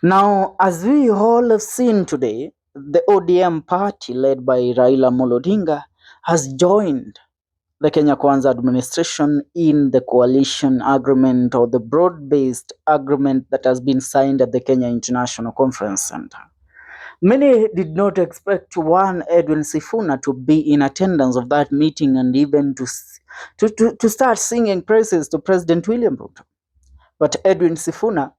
Now, as we all have seen today, the ODM party led by Raila Odinga has joined the Kenya Kwanza administration in the coalition agreement or the broad-based agreement that has been signed at the Kenya International Conference Center. Many did not expect one Edwin Sifuna to be in attendance of that meeting and even to start singing praises to President William Ruto. But Edwin Sifuna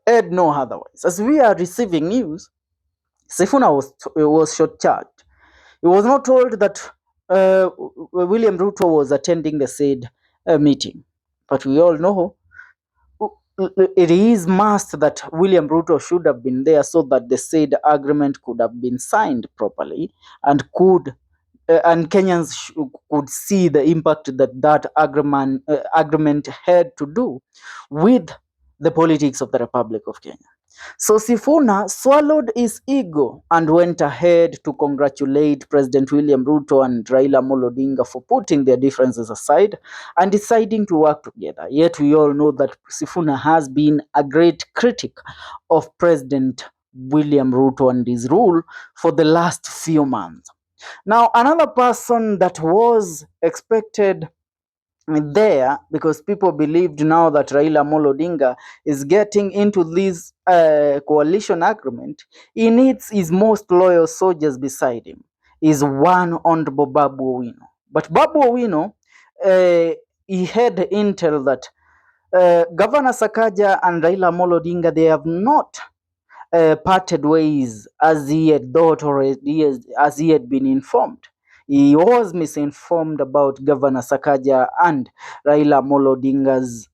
had no otherwise. As we are receiving news, Sifuna was short-charged. He was not told that William Ruto was attending the said meeting. But we all know it is must that William Ruto should have been there so that the said agreement could have been signed properly and and Kenyans could see the impact that that agreement had to do with the politics of the Republic of Kenya. So Sifuna swallowed his ego and went ahead to congratulate President William Ruto and Raila Odinga for putting their differences aside and deciding to work together. Yet we all know that Sifuna has been a great critic of President William Ruto and his rule for the last few months. Now, another person that was expected there, because people believed now that Raila Odinga is getting into this coalition agreement, he needs his most loyal soldiers beside him, is one honorable Babu Owino. But Babu Owino, he had intel that Governor Sakaja and Raila Odinga, they have not parted ways as he had thought or as he had been informed. He was misinformed about Governor Sakaja and Raila Odinga's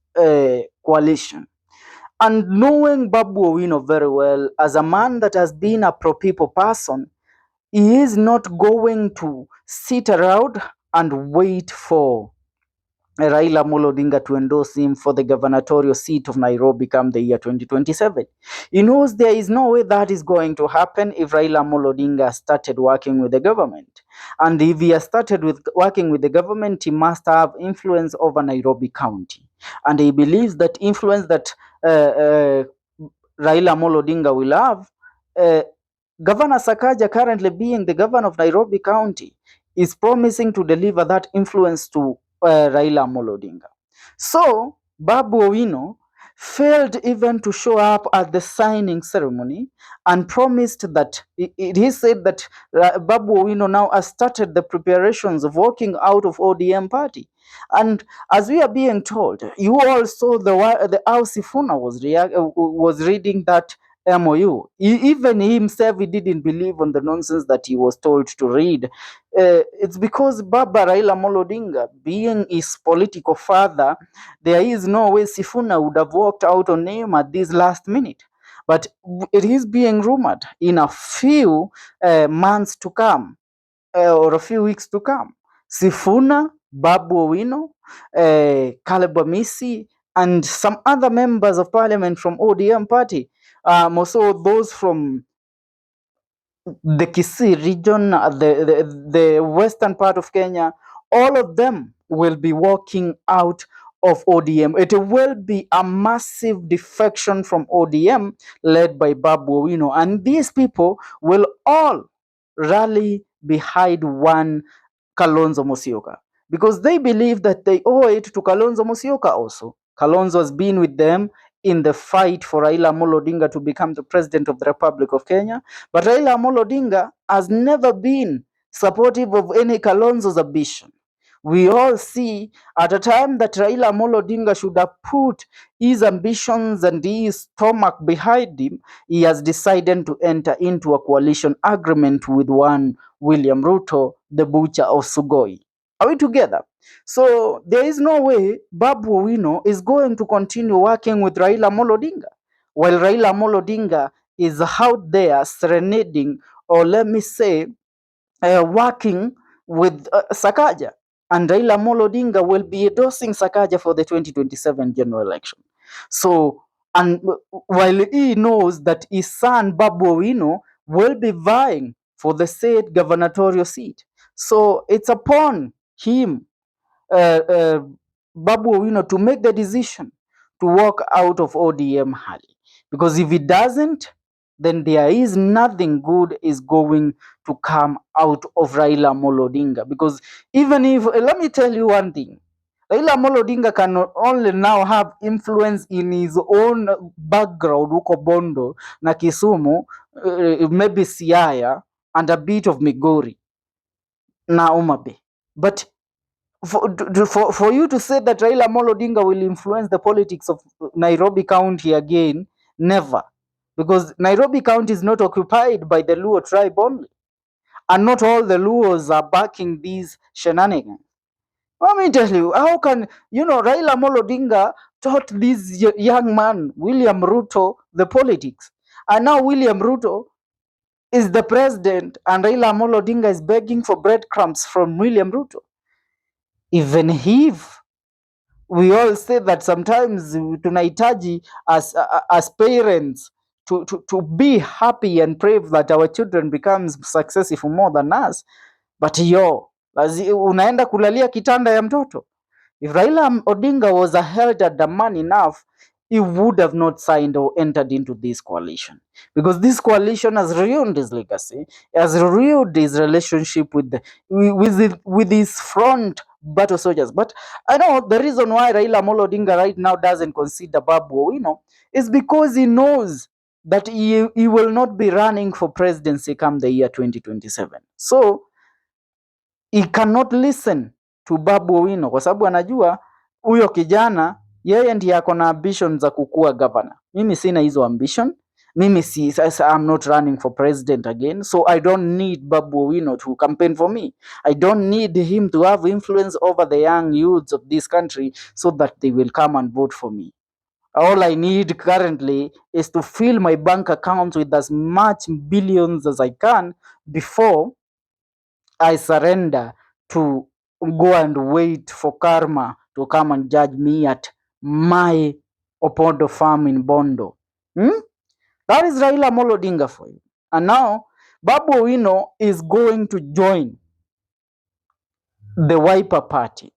coalition. And knowing Babu Owino very well as a man that has been a pro-people person, he is not going to sit around and wait for Raila Odinga to endorse him for the gubernatorial seat of Nairobi come the year 2027. He knows there is no way that is going to happen if Raila Odinga started working with the government. And if he has started working with the government, he must have influence over Nairobi County. And he believes that influence that Raila Odinga will have, Governor Sakaja, currently being the governor of Nairobi County, is promising to deliver that influence to Raila Odinga. So Babu Owino failed even to show up at the signing ceremony and promised that he said that Babu Owino now has started the preparations of walking out of ODM party. And as we are being told, you all saw the how Sifuna was reading that MOU. Even he himself, he didn't believe on the nonsense that he was told to read. It's because Baba Raila Odinga, being his political father, there is no way Sifuna would have walked out on him at this last minute. But it is being rumored in a few months to come, or a few weeks to come, Sifuna, Babu Owino, Caleb Amisi, and some other members of parliament from ODM party, also those from the Kisii region, the western part of Kenya, all of them will be walking out of ODM. It will be a massive defection from ODM led by Babu Owino. And these people will all rally behind one Kalonzo Musyoka because they believe that they owe it to Kalonzo Musyoka also. Kalonzo has been with them in the fight for Raila Odinga to become the president of the Republic of Kenya. But Raila Odinga has never been supportive of any Kalonzo's ambition. We all see at a time that Raila Odinga should have put his ambitions and his stomach behind him, he has decided to enter into a coalition agreement with one William Ruto, the butcher of Sugoi. Are we together? So there is no way Babu Owino is going to continue working with Raila Odinga, while Raila Odinga is out there serenading, or let me say, working with Sakaja. And Raila Odinga will be endorsing Sakaja for the 2027 general election. So, and while he knows that his son Babu Owino will be vying for the said gubernatorial seat, so it's upon him, Babu Owino, to make the decision to walk out of ODM early. because if it doesn't, then there is nothing good is going to come out of Raila Amolo Odinga. Because even if, let me tell you one thing, Raila Amolo Odinga can not only now have influence in his own background huko Bondo na Kisumu, maybe Siaya and a bit of Migori na Homa Bay, but for you to say that Raila Amolo Odinga will influence the politics of Nairobi County again, never. Because Nairobi County is not occupied by the Luo tribe only. And not all the Luos are backing these shenanigans. Let me tell you, how can, Raila Amolo Odinga taught this young man, William Ruto, the politics. And now William Ruto is the president and Raila Amolo Odinga is begging for breadcrumbs from William Ruto. Even if we all say that sometimes tunahitaji as parents to be happy and pray that our children becomes successful more than us, but unaenda kulalia kitanda ya mtoto. If Raila Odinga was a elder man enough, he would have not signed or entered into this coalition, because this coalition has ruined his legacy, has ruined his relationship with his front battle soldiers. But I know the reason why Raila Amolo Odinga right now doesn't consider Babu Owino is because he knows that he will not be running for presidency come the year 2027. So he cannot listen to Babu Owino kwa sababu anajua huyo kijana yeye ndiye ako na ambition za kukua governor. Mimi sina hizo ambition. Mimi I'm not running for president again, so I don't need Babu Owino to campaign for me. I don't need him to have influence over the young youths of this country so that they will come and vote for me. All I need currently is to fill my bank account with as much billions as I can before I surrender to go and wait for karma to come and judge me at my Opondo farm in Bondo. That is Raila Amolo Odinga for you. And now Babu Owino is going to join the Wiper Party.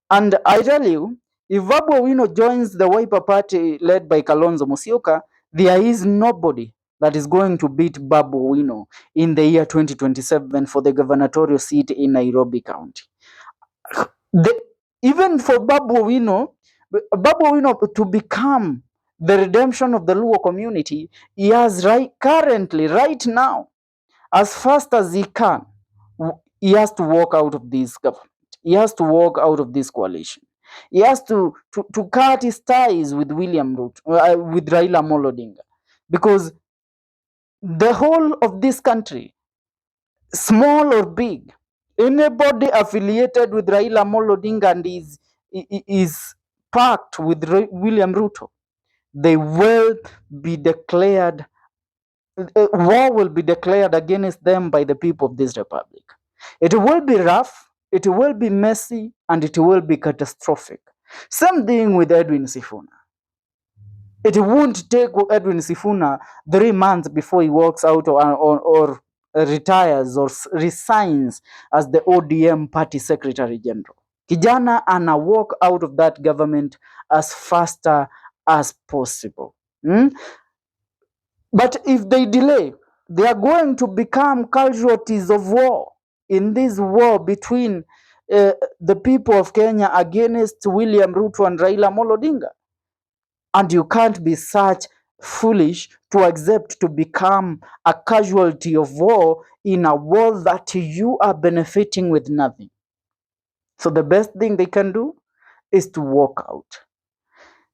And I tell you, if Babu Owino joins the Wiper Party led by Kalonzo Musyoka, there is nobody that is going to beat Babu Owino in the year 2027 for the gubernatorial seat in Nairobi County. Even for Babu Owino to become the redemption of the Luo community, he has currently, right now, as fast as he can, he has to walk out of this government. He has to walk out of this coalition. He has to cut his ties with William Ruto, with Raila Amolo Odinga, because the whole of this country, small or big, anybody affiliated with Raila Amolo Odinga and is packed with William Ruto, they will be declared, war will be declared against them by the people of this republic. It will be rough, it will be messy, and it will be catastrophic. Same thing with Edwin Sifuna. It won't take Edwin Sifuna 3 months before he walks out or retires or resigns as the ODM party secretary general. Kijana ana walk out of that government as faster as possible. But if they delay, they are going to become casualties of war in this war between the people of Kenya against William Ruto and Raila Amolo Odinga. And you can't be such foolish to accept to become a casualty of war in a war that you are benefiting with nothing. So the best thing they can do is to walk out.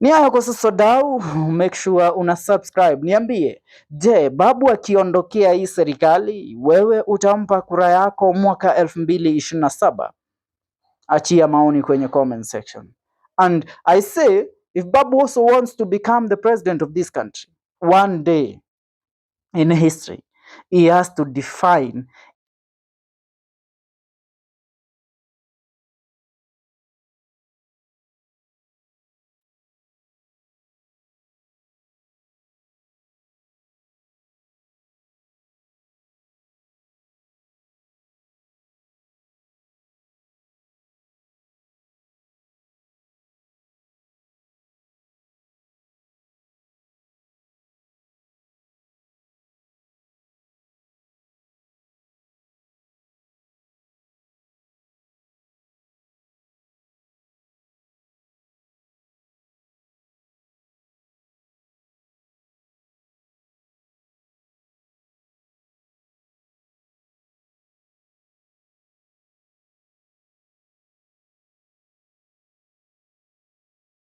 Ni hayo kwa sasa dau, make sure una subscribe. Niambie, je, Babu akiondokea hii serikali, wewe utampa kura yako mwaka 2027? Achia maoni kwenye comment section. And I say, if Babu also wants to become the president of this country, one day in history, he has to define